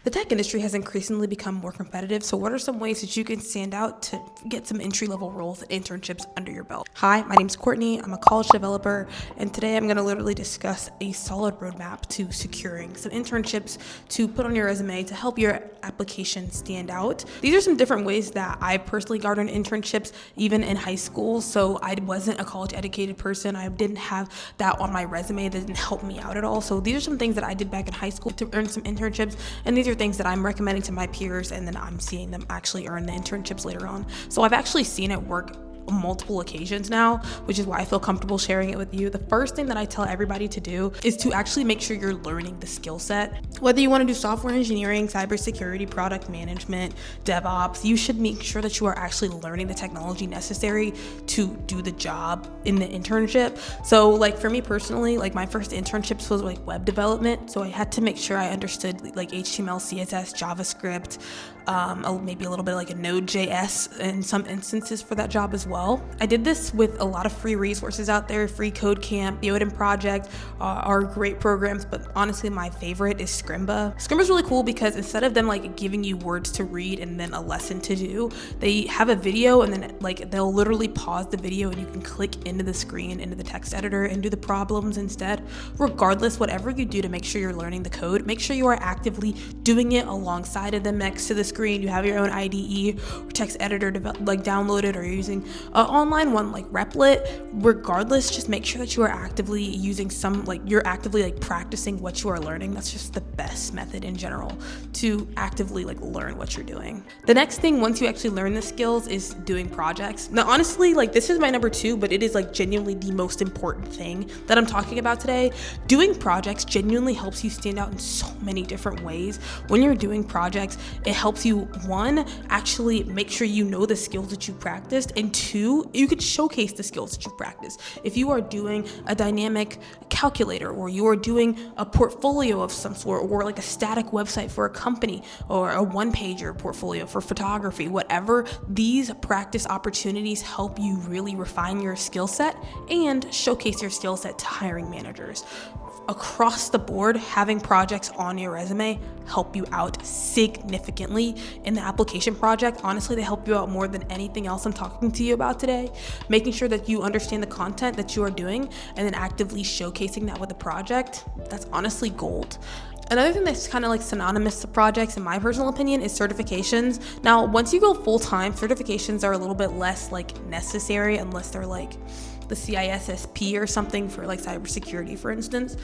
The tech industry has increasingly become more competitive, so what are some ways that you can stand out to get some entry-level roles and internships under your belt? Hi, my name's Courtney. I'm a college developer, and today I'm going to literally discuss a solid roadmap to securing some internships to put on your resume to help your application stand out. These are some different ways that I personally garnered internships even in high school, so I wasn't a college-educated person. I didn't have that on my resume. That didn't help me out at all. So these are some things that I did back in high school to earn some internships, and these are things that I'm recommending to my peers, and then I'm seeing them actually earn the internships later on. So I've actually seen it work on multiple occasions now, which is why I feel comfortable sharing it with you. The first thing that I tell everybody to do is to actually make sure you're learning the skill set. Whether you want to do software engineering, cybersecurity, product management, DevOps, you should make sure that you are actually learning the technology necessary to do the job in the internship. So like for me personally, like my first internships was like web development. So I had to make sure I understood like HTML, CSS, JavaScript, maybe a little bit like a Node.js in some instances for that job as well. I did this with a lot of free resources out there. Free Code Camp, the Odin Project are great programs, but honestly my favorite is Scrimba. Scrimba is really cool because instead of them like giving you words to read and then a lesson to do, they have a video and then like they'll literally pause the video and you can click into the screen, into the text editor and do the problems instead. Regardless, whatever you do to make sure you're learning the code, make sure you are actively doing it alongside of them next to the screen. You have your own IDE or text editor like downloaded, or you're using an online one like Replit. Regardless, just make sure that you are actively using you're actively like practicing what you are learning. That's just the best method in general to actively like learn what you're doing. The next thing, once you actually learn the skills, is doing projects. Now honestly, like this is my number 2, but it is like genuinely the most important thing that I'm talking about today. Doing projects genuinely helps you stand out in so many different ways. When you're doing projects, it helps you, one, actually make sure you know the skills that you practiced, and two, you could showcase the skills that you practice. If you are doing a dynamic calculator, or you are doing a portfolio of some sort, or like a static website for a company, or a one-pager portfolio for photography, whatever, these practice opportunities help you really refine your skill set and showcase your skill set to hiring managers. Across the board, having projects on your resume help you out significantly in the application project. Honestly, they help you out more than anything else I'm talking to you about today. Making sure that you understand the content that you are doing and then actively showcasing that with a project, that's honestly gold. Another thing that's kind of like synonymous to projects, in my personal opinion, is certifications. Now, once you go full-time, certifications are a little bit less like necessary unless they're like the CISSP or something for like cybersecurity, for instance.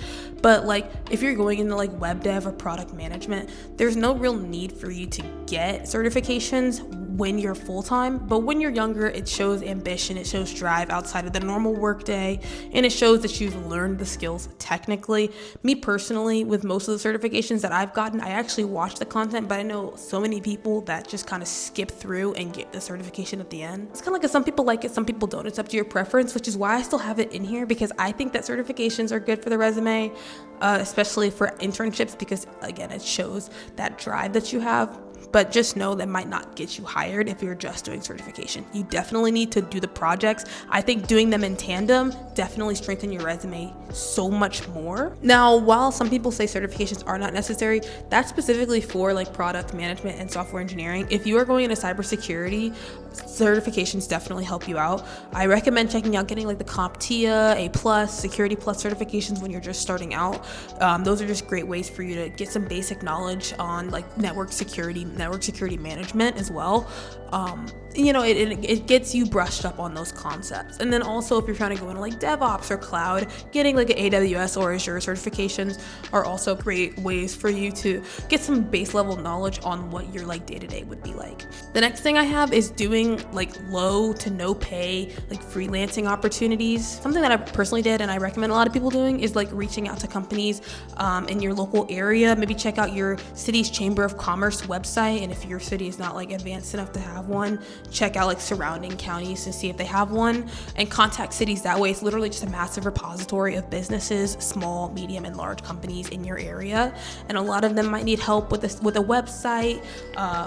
But like if you're going into like web dev or product management, there's no real need for you to get certifications when you're full-time. But when you're younger, it shows ambition, it shows drive outside of the normal workday, and it shows that you've learned the skills technically. Me personally, with most of the certifications that I've gotten, I actually watch the content, but I know so many people that just kind of skip through and get the certification at the end. It's kind of like some people like it, some people don't. It's up to your preference, which is why I still have it in here, because I think that certifications are good for the resume, especially for internships, because again, it shows that drive that you have. But just know that might not get you hired if you're just doing certification. You definitely need to do the projects. I think doing them in tandem definitely strengthen your resume so much more. Now, while some people say certifications are not necessary, that's specifically for like product management and software engineering. If you are going into cybersecurity, certifications definitely help you out. I recommend checking out getting like the CompTIA, A+, Security Plus certifications when you're just starting out. Those are just great ways for you to get some basic knowledge on like network security management as well. It gets you brushed up on those concepts. And then also if you're trying to go into like DevOps or cloud, getting like an AWS or Azure certifications are also great ways for you to get some base level knowledge on what your like day-to-day would be like. The next thing I have is doing like low to no pay, like freelancing opportunities. Something that I personally did and I recommend a lot of people doing is like reaching out to companies in your local area. Maybe check out your city's Chamber of Commerce website website, and if your city is not like advanced enough to have one, check out like surrounding counties to see if they have one, and contact cities that way. It's literally just a massive repository of businesses, small, medium, and large companies in your area, and a lot of them might need help with this, with a website,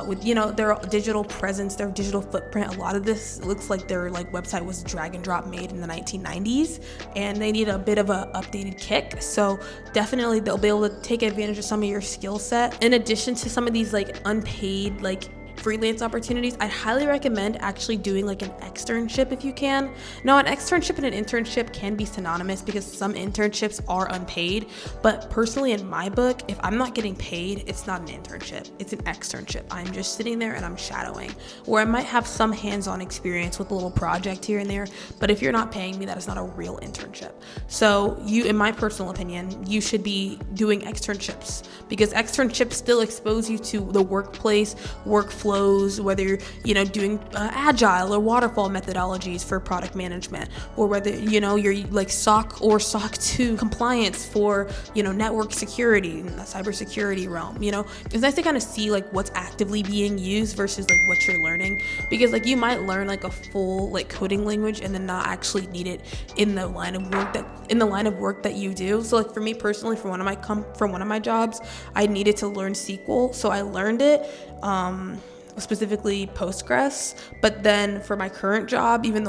with their digital presence, their digital footprint. A lot of this looks like their like website was drag and drop made in the 1990s, and they need a bit of a updated kick. So definitely they'll be able to take advantage of some of your skill set. In addition to some of these like unpaid like freelance opportunities, I'd highly recommend actually doing like an externship if you can. Now, an externship and an internship can be synonymous because some internships are unpaid, but personally in my book, if I'm not getting paid, it's not an internship, it's an externship. I'm just sitting there and I'm shadowing, where I might have some hands-on experience with a little project here and there, but if you're not paying me, that is not a real internship. So you, in my personal opinion, you should be doing externships, because externships still expose you to the workplace, workflows, whether you're doing agile or waterfall methodologies for product management, or whether you're like SOC or SOC 2 compliance for network security in the cybersecurity realm. It's nice to kind of see like what's actively being used versus like what you're learning, because like you might learn like a full like coding language and then not actually need it in the line of work that you do. So like for me personally, from one of my jobs, I needed to learn SQL, so I learned it, specifically Postgres. But then for my current job, even though